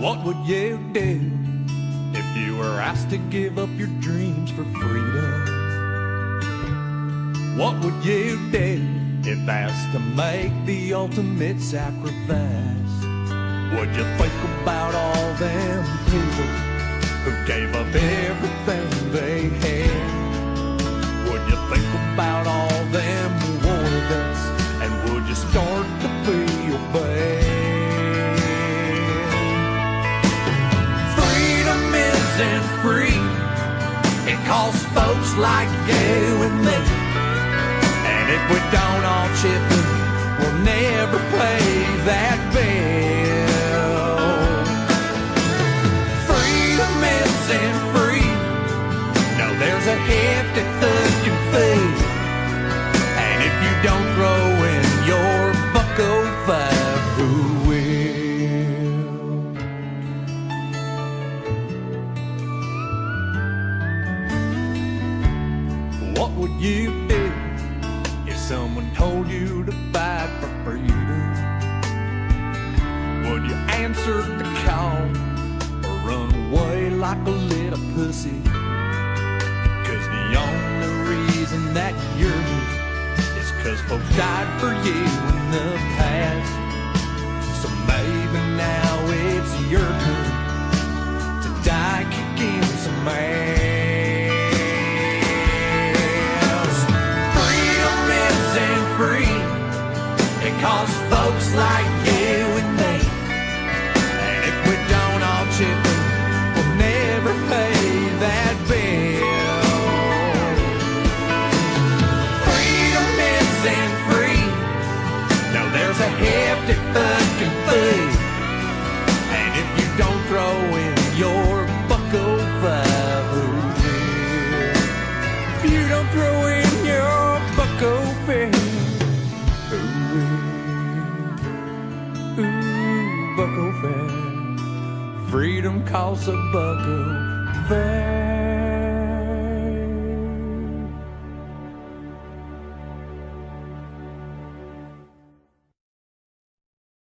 What would you do if you were asked to give up your dreams for freedom? What would you do if asked to make the ultimate sacrifice? Would you think about all them people who gave up everything they had? Would you think about all them war vets, and would you start to feel bad? Freedom isn't free. It costs folks like you and me. And if we don't all chip in, we'll never pay that bill. Freedom isn't free. No, there's a hefty fucking fee. And if you don't throw in your $1.05, who will? What would you do if someone told you to fight for freedom? Would you answer the call or run away like a little pussy? 'Cause the only reason that you're here is 'cause folks died for you in the past. So maybe now it's your turn to die kicking some ass. Freedom isn't free. It costs folks like you and me. And if we don't all chip in, we'll never pay that bill. Freedom isn't free. No, there's a hefty fucking fee. And if you don't throw in your $1.05, who will? If you don't throw in your $1.05, who will? Ooh, $1.05. Freedom costs $1.05.